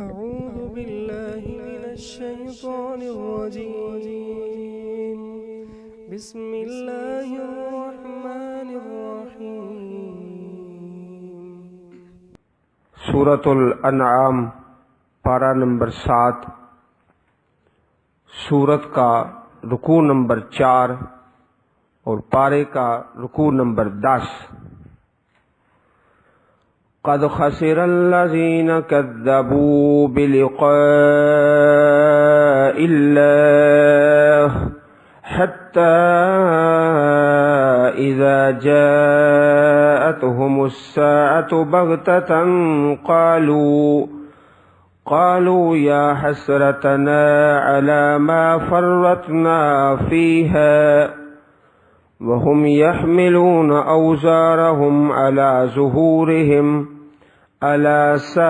أعوذ بالله من الشيطان الرجيم بسم الله الرحمن الرحيم سورۃ الانعام پارہ نمبر 7 سورت کا رکوع نمبر 4 اور پارے کا رکوع نمبر 10۔ قد خسر الذين كذبوا بلقاء الله حتى إذا جاءتهم الساعة بغتة قالوا يا حسرتنا على ما فرطنا فيها وهم يحملون أوزارهم على ظهورهم ألا ساء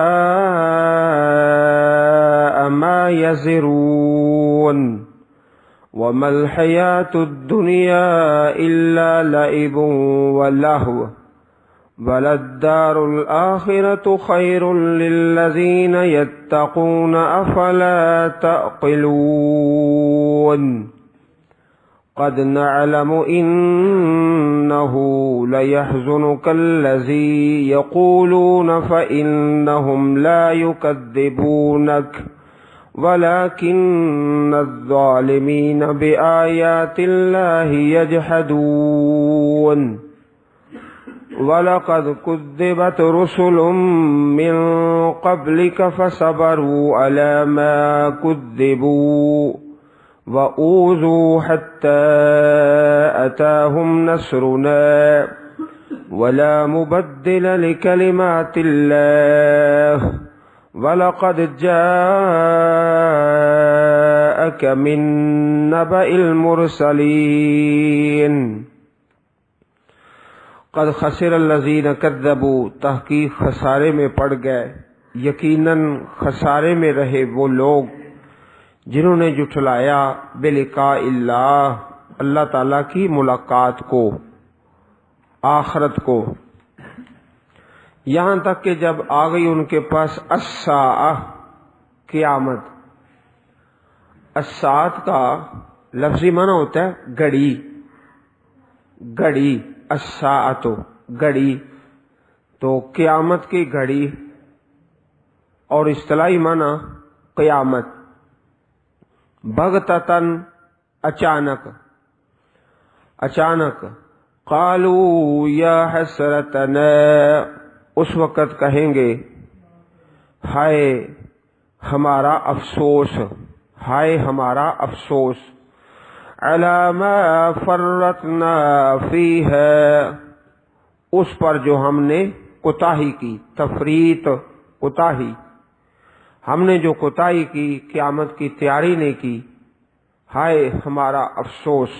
ما يزرون وما الحياة الدنيا إلا لعب ولهو وللدار الآخرة خير للذين يتقون أفلا تعقلون قد نعلم إنه ليحزنك الذي يقولون فإنهم لا يكذبونك ولكن الظالمين بآيات الله يجحدون ولقد كذبت رسل من قبلك فصبروا على ما كذبوا وَأُوذُوا حَتَّى أَتَاهُمْ نَصْرُنَا وَلَا مُبَدِّلَ لِكَلِمَاتِ اللَّهِ وَلَقَدْ جَاءَكَ مِن نَّبَإِ الْمُرْسَلِينَ۔ قد خسر الذین کذبوا، تحقیق خسارے میں پڑ گئے، یقیناً خسارے میں رہے وہ لوگ جنہوں نے جھٹلایا بلقاء اللہ، اللہ تعالیٰ کی ملاقات کو، آخرت کو، یہاں تک کہ جب آ گئی ان کے پاس الساعہ، قیامت۔ الساعت کا لفظی معنی ہوتا ہے گھڑی، گھڑی، الساعۃ گھڑی، تو قیامت کی گھڑی، اور اصطلاحی معنی قیامت۔ بغتتاً اچانک، اچانک، قالوا یا حسرتنا، اس وقت کہیں گے ہائے ہمارا افسوس، ہائے ہمارا افسوس، علی ما فرطنا فیہا، اس پر جو ہم نے کوتاہی کی، تفریط، کوتاہی، ہم نے جو کوتاہی کی، قیامت کی تیاری نہیں کی، ہائے ہمارا افسوس۔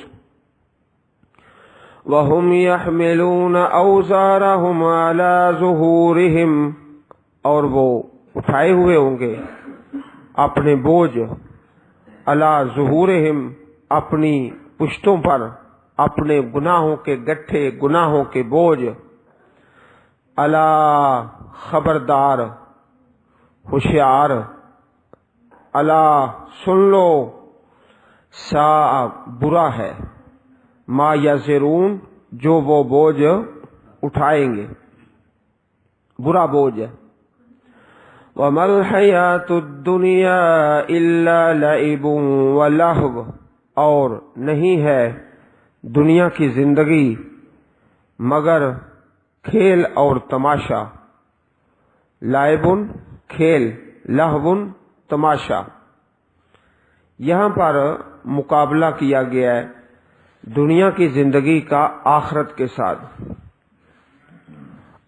وَهُمْ يَحْمِلُونَ أَوْزَارَهُمْ عَلَى ظُهُورِهِمْ، اور وہ اٹھائے ہوئے ہوں گے اپنے بوجھ، عَلَى ظُهُورِهِمْ، اپنی پشتوں پر، اپنے گناہوں کے گٹھے، گناہوں کے بوجھ، عَلَى، خبردار، ہوشیار، اللہ سن لو، سا برا ہے، ما یزرون، جو وہ بوجھ اٹھائیں گے، برا بوجھ ہے۔ وَمَا الْحَيَاةُ الدُّنْيَا إِلَّا لَعِبٌ وَلَهْوٌ، اور نہیں ہے دنیا کی زندگی مگر کھیل اور تماشا، لعبٌ کھیل، لہون تماشا۔ یہاں پر مقابلہ کیا گیا ہے دنیا کی زندگی کا آخرت کے ساتھ۔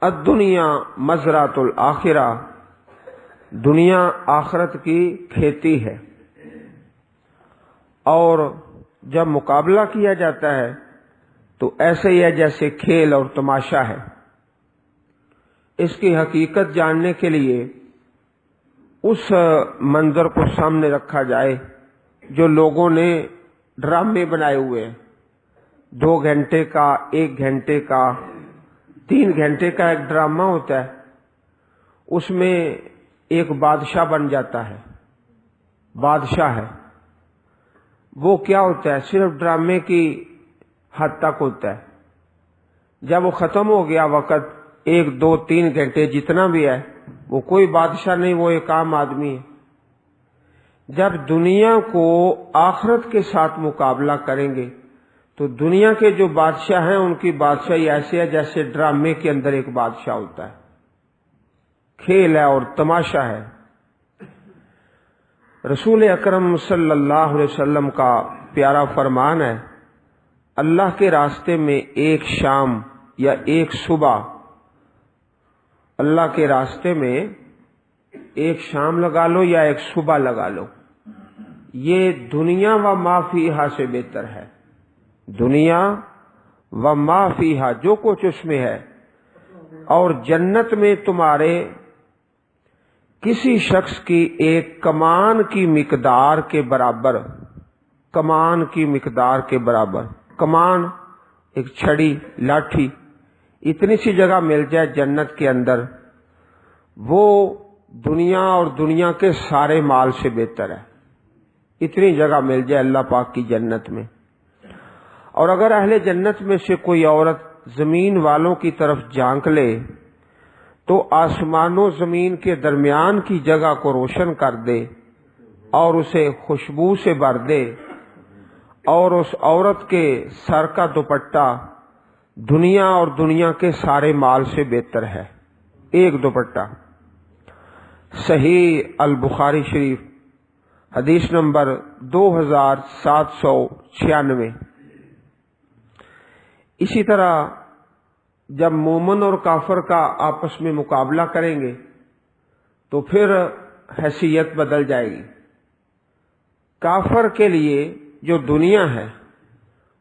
الدنیا مزرعۃ الآخرہ، دنیا آخرت کی کھیتی ہے، اور جب مقابلہ کیا جاتا ہے تو ایسے ہی ہے جیسے کھیل اور تماشا ہے۔ اس کی حقیقت جاننے کے لیے اس منظر کو سامنے رکھا جائے جو لوگوں نے ڈرامے بنائے ہوئے ہیں، 2 گھنٹے کا، 1 گھنٹے کا، 3 گھنٹے کا ایک ڈرامہ ہوتا ہے، اس میں ایک بادشاہ بن جاتا ہے، بادشاہ ہے، وہ کیا ہوتا ہے؟ صرف ڈرامے کی حد تک ہوتا ہے۔ جب وہ ختم ہو گیا وقت، 1 2 3 گھنٹے جتنا بھی ہے، وہ کوئی بادشاہ نہیں، وہ ایک عام آدمی ہے۔ جب دنیا کو آخرت کے ساتھ مقابلہ کریں گے تو دنیا کے جو بادشاہ ہیں ان کی بادشاہی ایسے ہے جیسے ڈرامے کے اندر ایک بادشاہ ہوتا ہے، کھیل ہے اور تماشا ہے۔ رسول اکرم صلی اللہ علیہ وسلم کا پیارا فرمان ہے، اللہ کے راستے میں ایک شام یا ایک صبح، اللہ کے راستے میں ایک شام لگا لو یا ایک صبح لگا لو، یہ دنیا و ما فیہا سے بہتر ہے۔ دنیا و ما فیہا، جو کچھ اس میں ہے، اور جنت میں تمہارے کسی شخص کی ایک کمان کی مقدار کے برابر، کمان کی مقدار کے برابر، کمان ایک چھڑی، لاٹھی، اتنی سی جگہ مل جائے جنت کے اندر، وہ دنیا اور دنیا کے سارے مال سے بہتر ہے۔ اتنی جگہ مل جائے اللہ پاک کی جنت میں۔ اور اگر اہل جنت میں سے کوئی عورت زمین والوں کی طرف جھانک لے تو آسمان و زمین کے درمیان کی جگہ کو روشن کر دے اور اسے خوشبو سے بھر دے، اور اس عورت کے سر کا دوپٹہ دنیا اور دنیا کے سارے مال سے بہتر ہے، ایک دوپٹہ۔ صحیح البخاری شریف حدیث نمبر 2796۔ اسی طرح جب مومن اور کافر کا آپس میں مقابلہ کریں گے تو پھر حیثیت بدل جائے گی۔ کافر کے لیے جو دنیا ہے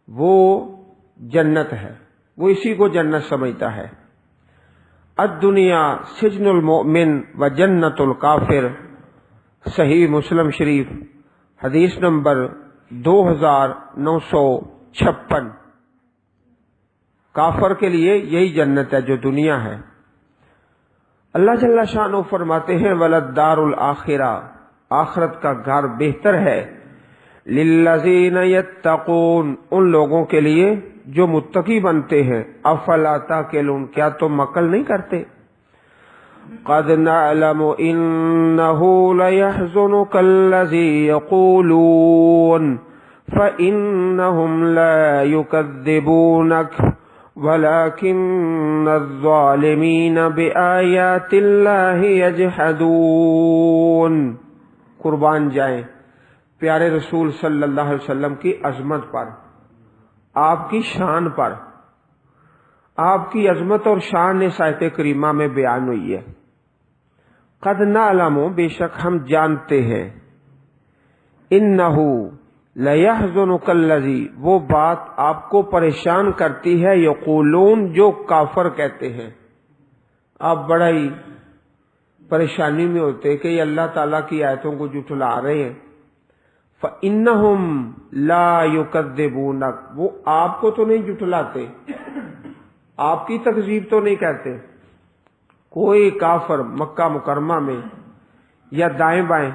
وہ جنت ہے، وہ اسی کو جنت سمجھتا ہے۔ الدنیا سجن المؤمن و جنت الکافر، صحیح مسلم شریف حدیث نمبر 2956۔ کافر کے لیے یہی جنت ہے جو دنیا ہے۔ اللہ جل شانہ فرماتے ہیں وَلَلدَّارُ الْآخِرَةُ، آخرت کا گھر بہتر ہے، لِلَّذِينَ يَتَّقُونَ، ان لوگوں کے لیے جو متقی بنتے ہیں۔ افلا تاکلون، کیا تم عقل نہیں کرتے؟ قَدْ نَعْلَمُ إِنَّهُ لَيَحْزُنُكَ الَّذِي يَقُولُونَ فَإِنَّهُمْ لَا يُكَذِّبُونَكَ وَلَكِنَّ الظَّالِمِينَ بِآيَاتِ اللَّهِ يَجْحَدُونَ۔ قربان جائیں پیارے رسول صلی اللہ علیہ وسلم کی عظمت پر، آپ کی شان پر۔ آپ کی عظمت اور شان اس آیت کریمہ میں بیان ہوئی ہے۔ قد نعلم، بے شک ہم جانتے ہیں، انہ لیحزنک الذی، وہ بات آپ کو پریشان کرتی ہے، یقولون، جو کافر کہتے ہیں۔ آپ بڑا ہی پریشانی میں ہوتے کہ یہ اللہ تعالیٰ کی آیتوں کو جھٹلا رہے ہیں۔ فَإِنَّهُمْ لَا يُكَذِّبُونَكَ، وہ آپ کو تو نہیں جھٹلاتے، آپ کی تکذیب تو نہیں کہتے۔ کوئی کافر مکہ مکرمہ میں یا دائیں بائیں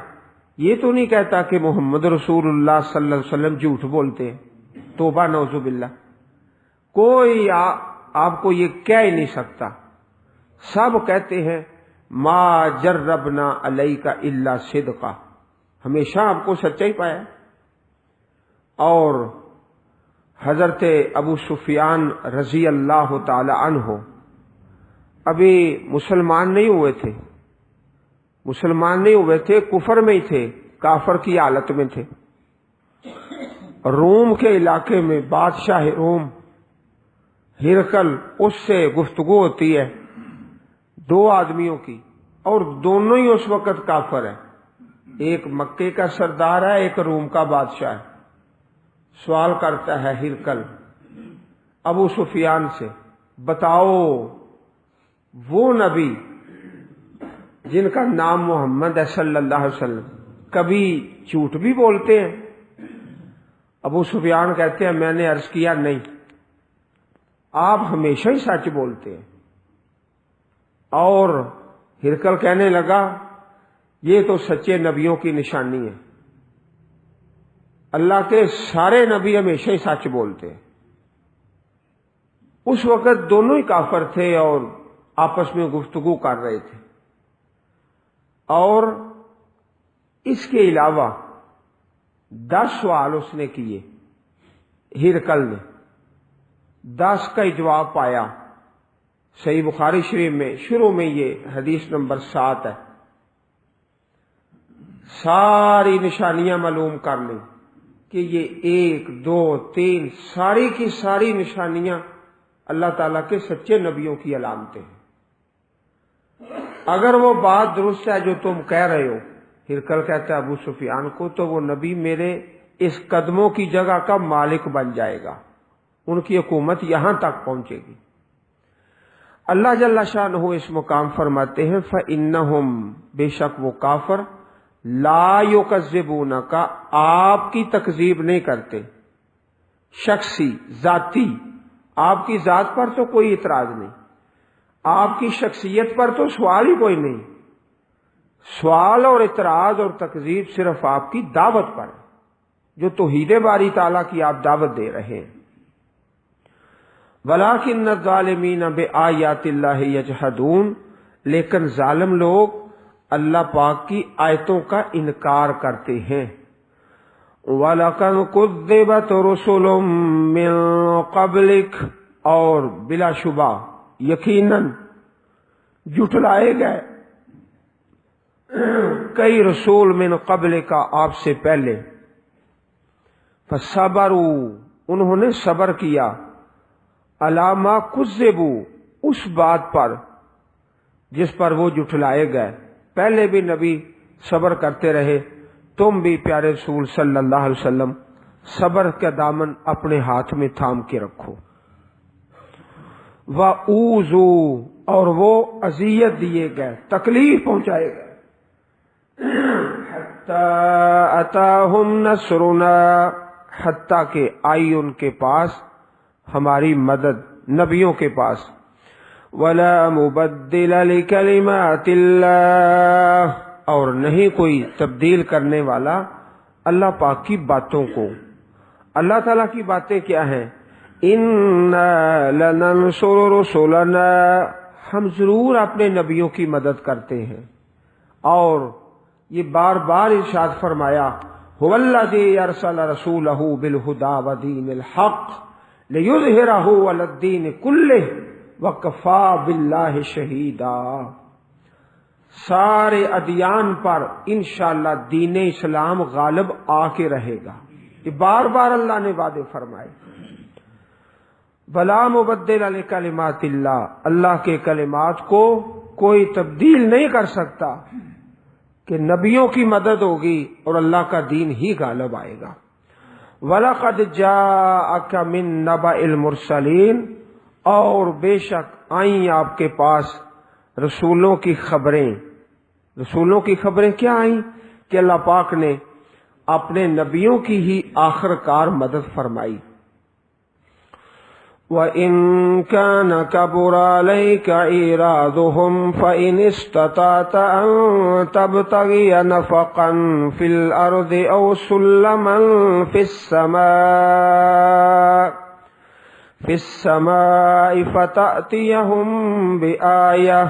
یہ تو نہیں کہتا کہ محمد رسول اللہ صلی اللہ علیہ وسلم جھوٹ بولتے ہیں، توبہ نعوذ باللہ۔ کوئی آپ کو یہ کہہ ہی نہیں سکتا۔ سب کہتے ہیں ما جربنا علیک الا صدقہ، ہمیشہ آپ کو سچا ہی پایا۔ اور حضرت ابو سفیان رضی اللہ تعالی عنہ ابھی مسلمان نہیں ہوئے تھے، کفر میں ہی تھے، کافر کی حالت میں تھے۔ روم کے علاقے میں بادشاہ روم ہرقل، اس سے گفتگو ہوتی ہے 2 آدمیوں کی، اور دونوں ہی اس وقت کافر ہیں۔ ایک مکے کا سردار ہے، ایک روم کا بادشاہ ہے۔ سوال کرتا ہے ہرقل ابو سفیان سے، بتاؤ وہ نبی جن کا نام محمد ہے صلی اللہ علیہ وسلم کبھی جھوٹ بھی بولتے ہیں؟ ابو سفیان کہتے ہیں میں نے عرض کیا نہیں، آپ ہمیشہ ہی سچ بولتے ہیں۔ اور ہرقل کہنے لگا یہ تو سچے نبیوں کی نشانی ہے. اللہ کے سارے نبی ہمیشہ ہی سچ بولتے ہیں. اس وقت دونوں ہی کافر تھے اور آپس میں گفتگو کر رہے تھے. اور اس کے علاوہ 10 سوال اس نے کیے. ہرقل نے 10 کا جواب پایا. صحیح بخاری شریف میں شروع میں یہ حدیث نمبر 7 ہے. ساری نشانیاں معلوم کر لیں کہ یہ 1 2 3 ساری کی ساری نشانیاں اللہ تعالیٰ کے سچے نبیوں کی علامتیں ہیں. اگر وہ بات درست ہے جو تم کہہ رہے ہو، ہرقل کہتا ہے ابو سفیان کو، تو وہ نبی میرے اس قدموں کی جگہ کا مالک بن جائے گا، ان کی حکومت یہاں تک پہنچے گی. اللہ جل شانہ اس مقام فرماتے ہیں فَإِنَّهُمْ، بے شک وہ کافر، لا یکذبونک، آپ کی تکذیب نہیں کرتے. شخصی ذاتی، آپ کی ذات پر تو کوئی اعتراض نہیں، آپ کی شخصیت پر تو سوال ہی کوئی نہیں. سوال اور اعتراض اور تکذیب صرف آپ کی دعوت پر ہے، جو توحید باری تعالیٰ کی آپ دعوت دے رہے ہیں. وَلَٰكِنَّ الظَّالِمِينَ بِآيَاتِ اللَّهِ يَجْحَدُونَ، لیکن ظالم لوگ اللہ پاک کی آیتوں کا انکار کرتے ہیں. وَلَقَدْ كُذِّبَتْ رُسُلٌ مِّن قَبْلِكَ، اور بلا شبہ یقیناً جھٹلائے گئے کئی رسول من قبل کا، آپ سے پہلے. فَصَبَرُوا، انہوں نے صبر کیا، عَلَىٰ مَا كُذِّبُوا، اس بات پر جس پر وہ جھٹلائے گئے. پہلے بھی نبی صبر کرتے رہے، تم بھی پیارے رسول صلی اللہ علیہ وسلم صبر کا دامن اپنے ہاتھ میں تھام کے رکھو. وَأُوذُوا، اور وہ اذیت دیے گئے، تکلیف پہنچائے گئے. حَتَّىٰ أَتَاهُمْ نَصْرُنَا، حتیٰ کہ آئی ان کے پاس ہماری مدد، نبیوں کے پاس. وَلَا مُبَدِّلَ لِكَلِمَاتِ اللَّهِ، اور نہیں کوئی تبدیل کرنے والا اللہ پاک کی باتوں کو. اللہ تعالیٰ کی باتیں کیا ہیں؟ اِنَّا لَنَنصُرُ رُسُلَنَا، ہم ضرور اپنے نبیوں کی مدد کرتے ہیں. اور یہ بار بار ارشاد فرمایا هُوَ الَّذِي أَرْسَلَ رَسُولَهُ بِالْهُدَىٰ وَدِينِ الْحَقِّ لِيُظْهِرَهُ عَلَى الدِّينِ كُلِّهِ وَكَفَىٰ بِاللَّهِ شَهِيدًا. سارے ادیان پر انشاءاللہ دین اسلام غالب آ کے رہے گا. یہ بار بار اللہ نے وعدے فرمائے. وَلَا مُبَدِّلَ لِكَلِمَاتِ اللَّهِ، اللہ کے کلمات کو کوئی تبدیل نہیں کر سکتا کہ نبیوں کی مدد ہوگی اور اللہ کا دین ہی غالب آئے گا. وَلَقَدْ جَاءَكَ مِن نَبَإِ الْمُرْسَلِينَ، اور بے شک آئیں آپ کے پاس رسولوں کی خبریں. رسولوں کی خبریں کیا آئیں؟ کہ اللہ پاک نے اپنے نبیوں کی ہی آخر کار مدد فرمائی. وَإِن كَانَ كَبُرَ عَلَيْكَ إِعْرَاضُهُمْ فَإِنِ اسْتَطَعْتَ أَن تَبْتَغِيَ نَفَقًا فِي الْأَرْضِ أَوْ سُلَّمًا فِي السَّمَاءِ فَتَأْتِيَهُم بِآيَةٍ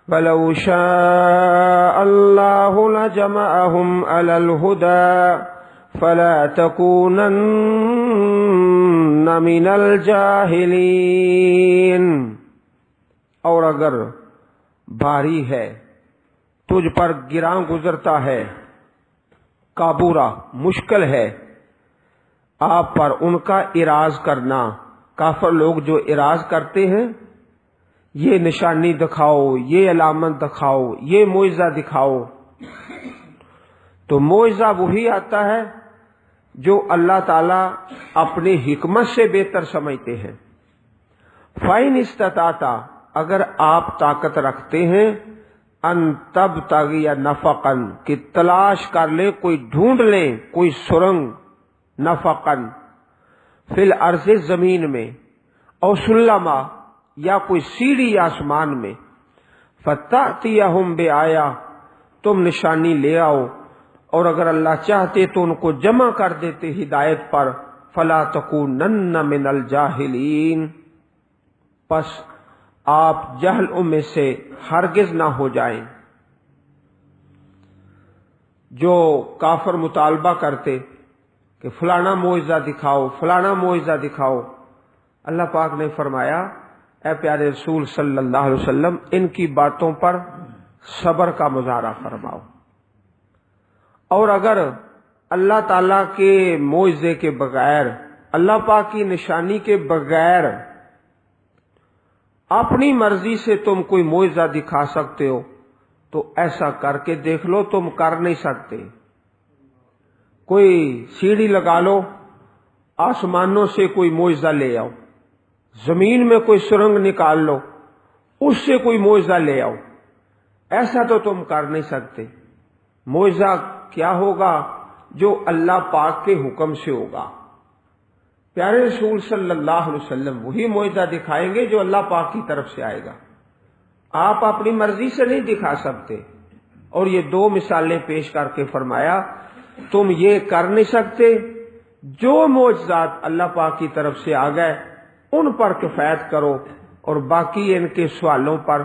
وَلَوْ شَاءَ اللَّهُ لَجَمَعَهُمْ عَلَى الْهُدَىٰ فَلَا تَكُونَنَّ مِنَ الْجَاهِلِينَ. اور اگر بھاری ہے، تجھ پر گراں گزرتا ہے، کابورا مشکل ہے آپ پر ان کا اراض کرنا. کافر لوگ جو اراض کرتے ہیں، یہ نشانی دکھاؤ، یہ علامت دکھاؤ، یہ معجزہ دکھاؤ، تو معجزہ وہی آتا ہے جو اللہ تعالیٰ اپنی حکمت سے بہتر سمجھتے ہیں. فَإِنِ اسْتَطَعْتَ، اگر آپ طاقت رکھتے ہیں، ان تبتغی نفقاً، کہ تلاش کر لیں، کوئی ڈھونڈ لیں کوئی سرنگ، نفقاً فی الارض زمین میں، او سلما یا کوئی سیڑھی آسمان میں، فتأتیہم بآیہ، تم نشانی لے آؤ، اور اگر اللہ چاہتے تو ان کو جمع کر دیتے ہدایت پر، فلا تکونن من الجاہلین، پس آپ جہلوں میں سے ہرگز نہ ہو جائیں۔ جو کافر مطالبہ کرتے کہ فلانا معجزہ دکھاؤ، فلانا معجزہ دکھاؤ، اللہ پاک نے فرمایا اے پیارے رسول صلی اللہ علیہ وسلم ان کی باتوں پر صبر کا مظاہرہ فرماؤ، اور اگر اللہ تعالی کے معجزے کے بغیر، اللہ پاک کی نشانی کے بغیر اپنی مرضی سے تم کوئی معجزہ دکھا سکتے ہو تو ایسا کر کے دیکھ لو، تم کر نہیں سکتے۔ کوئی سیڑھی لگا لو، آسمانوں سے کوئی معجزہ لے آؤ، زمین میں کوئی سرنگ نکال لو، اس سے کوئی معجزہ لے آؤ، ایسا تو تم کر نہیں سکتے۔ معجزہ کیا ہوگا؟ جو اللہ پاک کے حکم سے ہوگا۔ پیارے رسول صلی اللہ علیہ وسلم وہی معجزہ دکھائیں گے جو اللہ پاک کی طرف سے آئے گا، آپ اپنی مرضی سے نہیں دکھا سکتے۔ اور یہ دو مثالیں پیش کر کے فرمایا تم یہ کر نہیں سکتے، جو معجزات اللہ پاک کی طرف سے آ گئے ان پر کفایت کرو، اور باقی ان کے سوالوں پر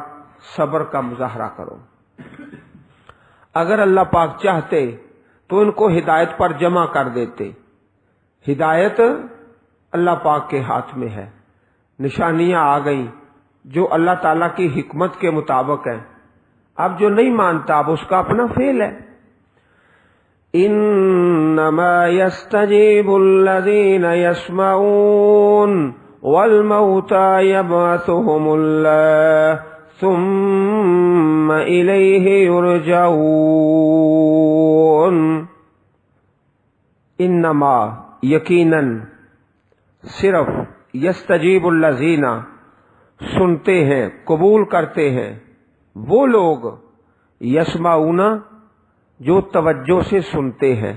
صبر کا مظاہرہ کرو۔ اگر اللہ پاک چاہتے تو ان کو ہدایت پر جمع کر دیتے۔ ہدایت اللہ پاک کے ہاتھ میں ہے، نشانیاں آ گئیں جو اللہ تعالیٰ کی حکمت کے مطابق ہیں۔ اب جو نہیں مانتا اب اس کا اپنا فعل ہے۔ انما يستجيب الذين يسمعون والموتى يبعثهم الله ثم إليه يرجعون۔ انما یقیناً صرف یستجیب الذین سنتے ہیں، قبول کرتے ہیں وہ لوگ، یسمعون جو توجہ سے سنتے ہیں،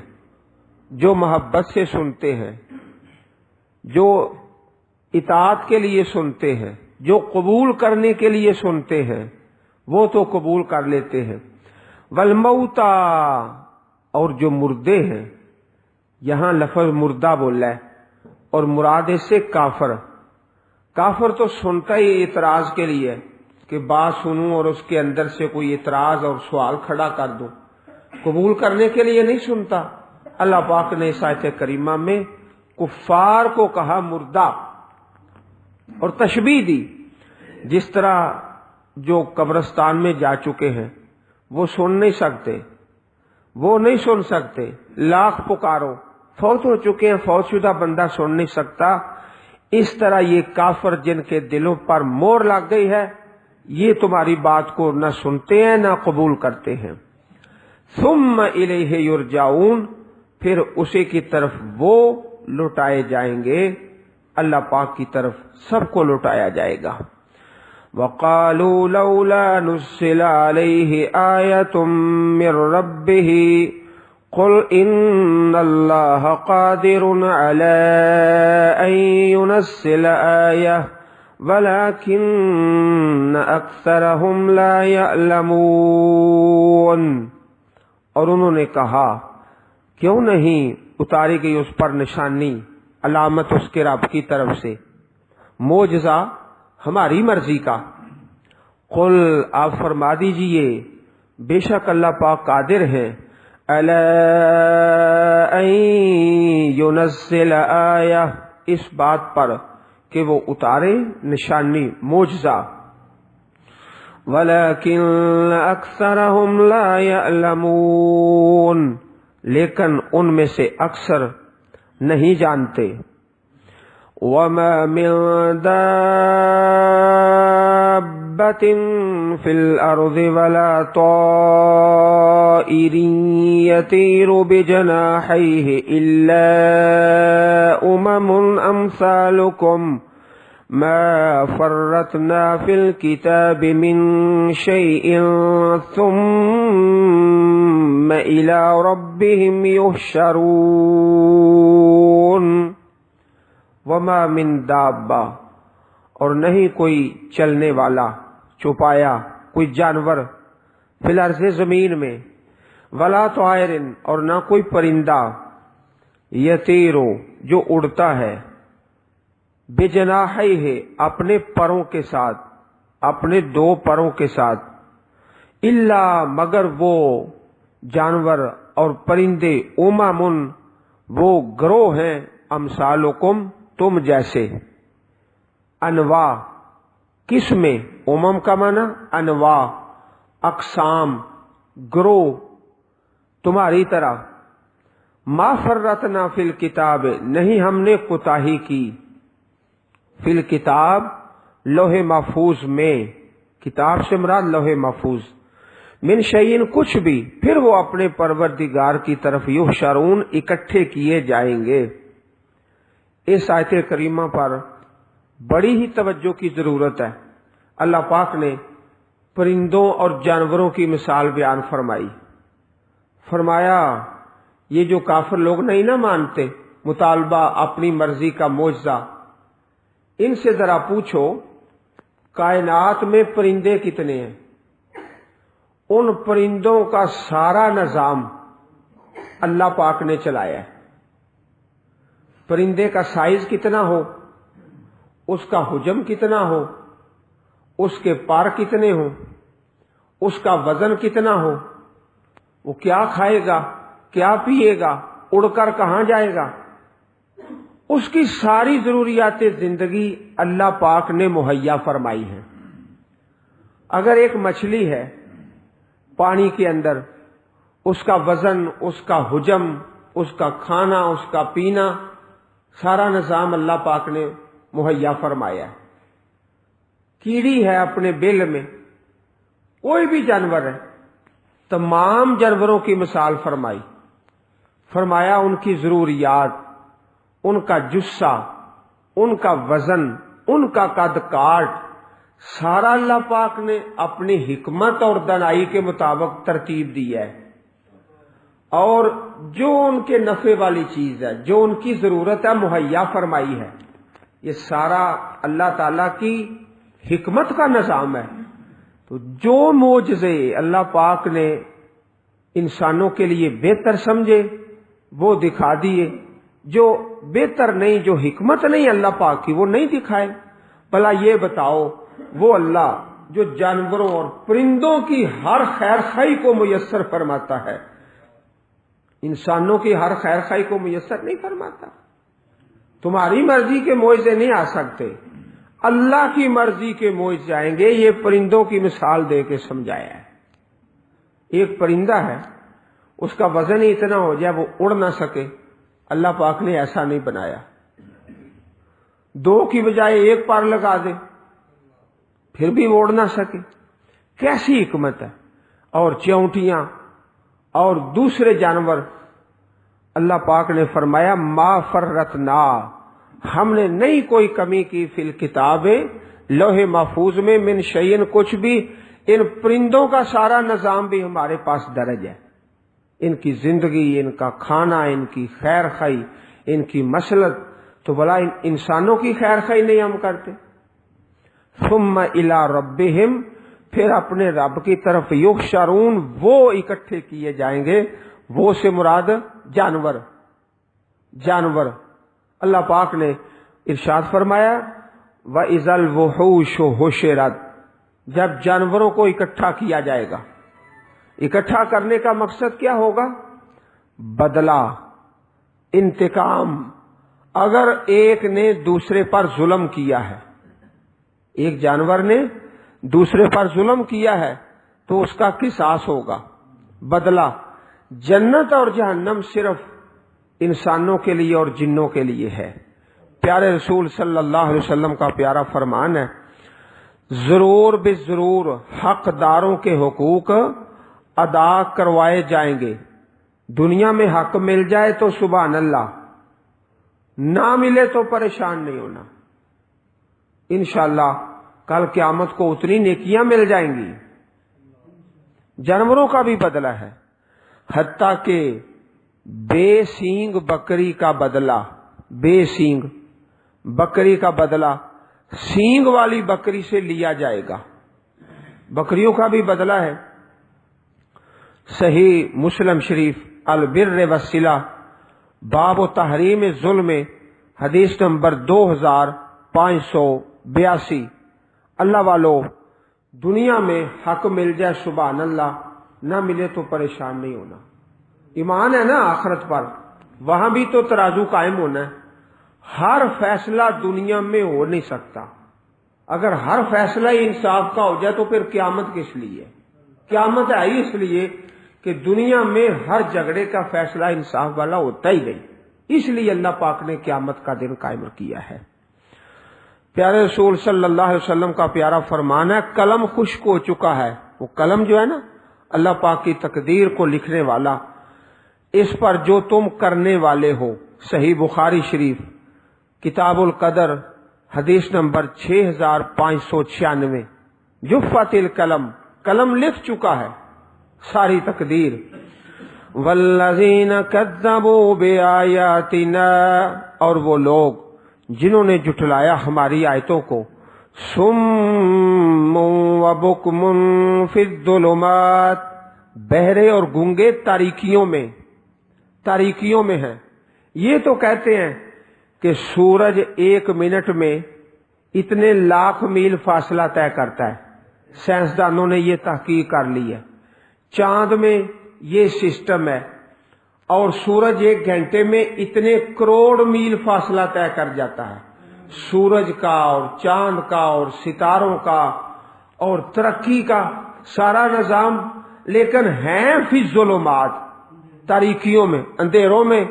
جو محبت سے سنتے ہیں، جو اطاعت کے لیے سنتے ہیں، جو قبول کرنے کے لیے سنتے ہیں وہ تو قبول کر لیتے ہیں۔ والموتى اور جو مردے ہیں، یہاں لفظ مردہ بولا ہے اور مراد اس سے کافر۔ کافر تو سنتا ہی اعتراض کے لیے کہ بات سنوں اور اس کے اندر سے کوئی اعتراض اور سوال کھڑا کر دوں، قبول کرنے کے لیے نہیں سنتا۔ اللہ پاک نے اس آیت کریمہ میں کفار کو کہا مردہ اور تشبیہ دی، جس طرح جو قبرستان میں جا چکے ہیں وہ سن نہیں سکتے، وہ نہیں سن سکتے، لاکھ پکارو، فوت ہو چکے ہیں، فوت شدہ بندہ سن نہیں سکتا۔ اس طرح یہ کافر جن کے دلوں پر مور لگ گئی ہے، یہ تمہاری بات کو نہ سنتے ہیں نہ قبول کرتے ہیں۔ ثم الیہ یرجعون، پھر اسی کی طرف وہ لوٹائے جائیں گے، اللہ پاک کی طرف سب کو لوٹایا جائے گا۔ وقالوا لولا نزل علیہ آیۃ من ربہ قل ان اللہ قادر علی ان ينزل آیہ ولکن اکثرہم لا یعلمون۔ اور انہوں نے کہا کیوں نہیں اتاری گئی اس پر نشانی، علامت اس کے رب کی طرف سے، معجزہ ہماری مرضی کا۔ قل آپ فرما دیجئے بے شک اللہ پاک قادر ہیں، الا ان ينزل آیہ، اس بات پر کہ وہ اتارے نشانی، معجزہ، ولیکن اکثرہم لا یعلمون، لیکن ان میں سے اکثر نہیں جانتے۔ وما من دابة في الأرض ولا طائر يطير بجناحيه إلا أمثالكم ما فرطنا في الكتاب من شيء ثم إلى ربهم يحشرون۔ وما من دابہ، اور نہیں کوئی چلنے والا، چوپایا، کوئی جانور، فی الارض زمین میں، ولا طائر اور نہ کوئی پرندہ، یطیرو جو اڑتا ہے، بجناحیہ اپنے پروں کے ساتھ، اپنے دو پروں کے ساتھ، الا مگر وہ جانور اور پرندے، امم وہ گروہ ہیں، امثالکم تم جیسے، انواع کس میں، امم کا معنی انواع، اقسام، گروہ تمہاری طرح، ما فرطنا فی الکتاب نہیں ہم نے کوتاہی کی، فی الکتاب لوح محفوظ میں، کتاب سے مراد لوح محفوظ، من شیئن کچھ بھی، پھر وہ اپنے پروردگار کی طرف یحشرون اکٹھے کیے جائیں گے۔ اس آیت کریمہ پر بڑی ہی توجہ کی ضرورت ہے۔ اللہ پاک نے پرندوں اور جانوروں کی مثال بیان فرمائی، فرمایا یہ جو کافر لوگ نہیں نہ مانتے مطالبہ اپنی مرضی کا معجزہ، ان سے ذرا پوچھو کائنات میں پرندے کتنے ہیں، ان پرندوں کا سارا نظام اللہ پاک نے چلایا ہے۔ پرندے کا سائز کتنا ہو، اس کا حجم کتنا ہو، اس کے پر کتنے ہوں، اس کا وزن کتنا ہو، وہ کیا کھائے گا، کیا پیے گا، اڑ کر کہاں جائے گا، اس کی ساری ضروریات زندگی اللہ پاک نے مہیا فرمائی ہیں۔ اگر ایک مچھلی ہے پانی کے اندر، اس کا وزن، اس کا حجم، اس کا کھانا، اس کا پینا، سارا نظام اللہ پاک نے مہیا فرمایا ہے۔ کیڑی ہے اپنے بل میں، کوئی بھی جانور ہے، تمام جانوروں کی مثال فرمائی، فرمایا ان کی ضروریات، ان کا جثہ، ان کا وزن، ان کا قد کاٹ، سارا اللہ پاک نے اپنی حکمت اور دانائی کے مطابق ترتیب دی ہے، اور جو ان کے نفع والی چیز ہے، جو ان کی ضرورت ہے مہیا فرمائی ہے۔ یہ سارا اللہ تعالی کی حکمت کا نظام ہے۔ تو جو معجزے اللہ پاک نے انسانوں کے لیے بہتر سمجھے وہ دکھا دیے، جو بہتر نہیں، جو حکمت نہیں اللہ پاک کی، وہ نہیں دکھائے۔ بھلا یہ بتاؤ وہ اللہ جو جانوروں اور پرندوں کی ہر خیر خواہی کو میسر فرماتا ہے، انسانوں کی ہر خیر خواہی کو میسر نہیں فرماتا؟ تمہاری مرضی کے معجزے نہیں آ سکتے، اللہ کی مرضی کے معجزے آئیں گے۔ یہ پرندوں کی مثال دے کے سمجھایا ہے۔ ایک پرندہ ہے، اس کا وزن ہی اتنا ہو جائے وہ اڑ نہ سکے، اللہ پاک نے ایسا نہیں بنایا۔ دو کی بجائے ایک پر لگا دے پھر بھی وہ اڑ نہ سکے، کیسی حکمت ہے۔ اور چیونٹیاں اور دوسرے جانور، اللہ پاک نے فرمایا ما فرطنا، ہم نے نہیں کوئی کمی کی فی الکتاب لوح محفوظ میں، من شیئن کچھ بھی۔ ان پرندوں کا سارا نظام بھی ہمارے پاس درج ہے، ان کی زندگی، ان کا کھانا، ان کی خیر خواہی، ان کی مسلط۔ تو بھلا انسانوں کی خیر خواہی نہیں ہم کرتے؟ ثم الی ربہم، پھر اپنے رب کی طرف، یحشرون وہ اکٹھے کیے جائیں گے، وہ سے مراد جانور۔ جانور اللہ پاک نے ارشاد فرمایا وَإِذَا الْوُحُوشُ حُشِرَتْ، جب جانوروں کو اکٹھا کیا جائے گا۔ اکٹھا کرنے کا مقصد کیا ہوگا؟ بدلہ، انتقام۔ اگر ایک نے دوسرے پر ظلم کیا ہے، ایک جانور نے دوسرے پر ظلم کیا ہے تو اس کا قصاص ہوگا، بدلہ۔ جنت اور جہنم صرف انسانوں کے لیے اور جنوں کے لیے ہے۔ پیارے رسول صلی اللہ علیہ وسلم کا پیارا فرمان ہے، ضرور بالضرور حقداروں کے حقوق ادا کروائے جائیں گے۔ دنیا میں حق مل جائے تو سبحان اللہ، نہ ملے تو پریشان نہیں ہونا، انشاءاللہ کل قیامت کو اتنی نیکیاں مل جائیں گی۔ جانوروں کا بھی بدلہ ہے، حتیٰ کہ بے سینگ بکری کا بدلہ، بے سینگ بکری کا بدلہ سینگ والی بکری سے لیا جائے گا۔ بکریوں کا بھی بدلہ ہے، صحیح مسلم شریف البر والصلہ باب و تحریم ظلم حدیث نمبر 2582۔ اللہ والو، دنیا میں حق مل جائے سبحان اللہ، نہ ملے تو پریشان نہیں ہونا۔ ایمان ہے نا آخرت پر، وہاں بھی تو ترازو قائم ہونا ہے۔ ہر فیصلہ دنیا میں ہو نہیں سکتا۔ اگر ہر فیصلہ ہی انصاف کا ہو جائے تو پھر قیامت کس لیے؟ قیامت ہے ہی اس لیے کہ دنیا میں ہر جھگڑے کا فیصلہ انصاف والا ہوتا ہی نہیں، اس لیے اللہ پاک نے قیامت کا دن قائم کیا ہے۔ پیارے رسول صلی اللہ علیہ وسلم کا پیارا فرمان ہے، قلم خشک ہو چکا ہے۔ وہ قلم جو ہے نا اللہ پاک کی تقدیر کو لکھنے والا، اس پر جو تم کرنے والے ہو۔ صحیح بخاری شریف کتاب القدر حدیث نمبر 6596۔ جفت القلم، قلم لکھ چکا ہے ساری تقدیر۔ والذین کذبوا بآیاتنا، اور وہ لوگ جنہوں نے جھٹلایا ہماری آیتوں کو، صم وبکم فی الظلمات، بہرے اور گونگے تاریکیوں میں ہیں۔ یہ تو کہتے ہیں کہ سورج 1 منٹ میں اتنے لاکھ میل فاصلہ طے کرتا ہے، سائنسدانوں نے یہ تحقیق کر لی ہے۔ چاند میں یہ سسٹم ہے، اور سورج 1 گھنٹے میں اتنے کروڑ میل فاصلہ طے کر جاتا ہے، سورج کا اور چاند کا اور ستاروں کا اور ترقی کا سارا نظام، لیکن ہیں فی الظلمات، تاریکیوں میں، اندھیروں میں۔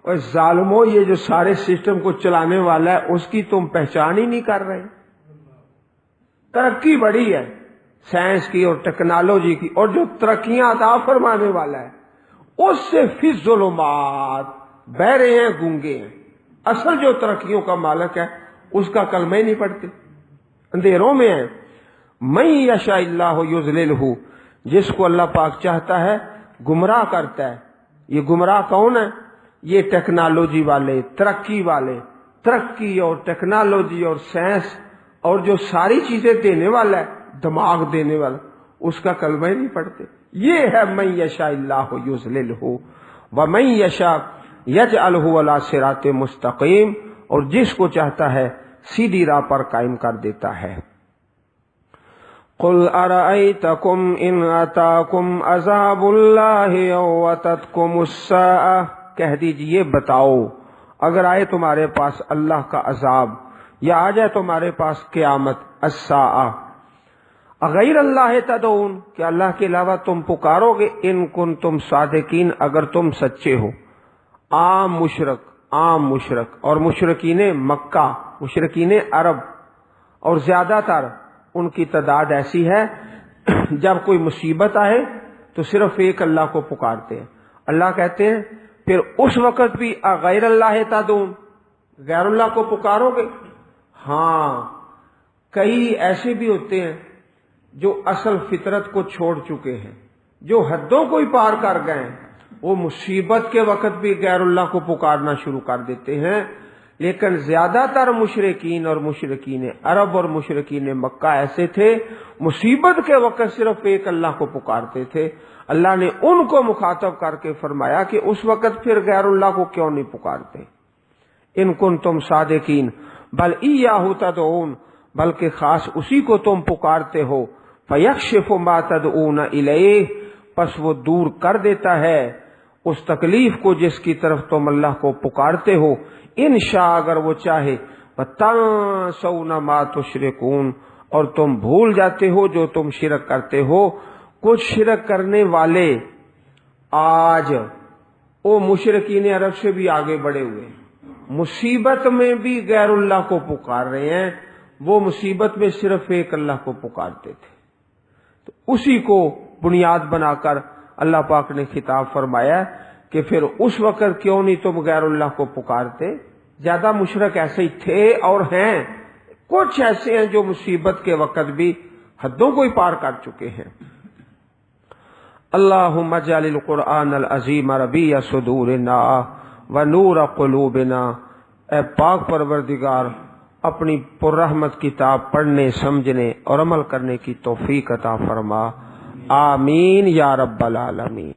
اور ظالموں، یہ جو سارے سسٹم کو چلانے والا ہے اس کی تم پہچان ہی نہیں کر رہے۔ ترقی بڑی ہے سائنس کی اور ٹیکنالوجی کی، اور جو ترقیاں عطا فرمانے والا ہے اس سے فی الظلمات، بہرے ہیں گونگے ہیں۔ اصل جو ترقیوں کا مالک ہے اس کا کلمہ ہی نہیں پڑھتے، اندھیروں میں ہیں۔ من یشاء اللہ یضللہ، جس کو اللہ پاک چاہتا ہے گمراہ کرتا ہے۔ یہ گمراہ کون ہے؟ یہ ٹیکنالوجی والے، ترقی والے، ترقی اور ٹیکنالوجی اور سائنس اور جو ساری چیزیں دینے والا ہے، دماغ دینے والا، اس کا کلمہ ہی نہیں پڑھتے۔ یہ ہے من یشاء اللہ یضللہ ومن یشاء یجعلہ علی صراط مستقیم، اور جس کو چاہتا ہے سیدھی راہ پر قائم کر دیتا ہے۔ قل ارأیتکم ان اتاکم عذاب اللہ او اتتکم الساعۃ، کہہ دیجئے بتاؤ اگر آئے تمہارے پاس اللہ کا عذاب یا آ جائے تمہارے پاس قیامت، الساعۃ، غیر اللہ تدعون، کہ اللہ کے علاوہ تم پکارو گے، ان کنتم صادقین، اگر تم سچے ہو۔ عام مشرک اور مشرکین مکہ، مشرکین عرب، اور زیادہ تر ان کی تعداد ایسی ہے جب کوئی مصیبت آئے تو صرف ایک اللہ کو پکارتے ہیں۔ اللہ کہتے ہیں پھر اس وقت بھی غیر اللہ تدعون، غیر اللہ کو پکارو گے؟ ہاں، کئی ایسے بھی ہوتے ہیں جو اصل فطرت کو چھوڑ چکے ہیں، جو حدوں کو ہی پار کر گئے ہیں، وہ مصیبت کے وقت بھی غیر اللہ کو پکارنا شروع کر دیتے ہیں۔ لیکن زیادہ تر مشرکین اور مشرکین عرب اور مشرکین مکہ ایسے تھے، مصیبت کے وقت صرف ایک اللہ کو پکارتے تھے۔ اللہ نے ان کو مخاطب کر کے فرمایا کہ اس وقت پھر غیر اللہ کو کیوں نہیں پکارتے؟ ان کنتم صادقین بل ایاہ تدعون، بلکہ خاص اسی کو تم پکارتے ہو۔ فیکشف ما تدعون الیہ، پس وہ دور کر دیتا ہے اس تکلیف کو جس کی طرف تم اللہ کو پکارتے ہو، انشاء اگر وہ چاہے، وتنسون ما تشرکون، اور تم بھول جاتے ہو جو تم شرک کرتے ہو۔ کچھ شرک کرنے والے آج وہ مشرکین عرب سے بھی آگے بڑھے ہوئے، مصیبت میں بھی غیر اللہ کو پکار رہے ہیں۔ وہ مصیبت میں صرف ایک اللہ کو پکارتے تھے، تو اسی کو بنیاد بنا کر اللہ پاک نے خطاب فرمایا کہ پھر اس وقت کیوں نہیں تم غیر اللہ کو پکارتے؟ زیادہ مشرک ایسے ہی تھے اور ہیں، کچھ ایسے ہیں جو مصیبت کے وقت بھی حدوں کو ہی پار کر چکے ہیں۔ اللہم اجعل القرآن العظیم ربیع صدورنا ونور قلوبنا، اے پاک پروردگار اپنی پررحمت کتاب پڑھنے، سمجھنے اور عمل کرنے کی توفیق عطا فرما۔ آمین یا رب العالمین.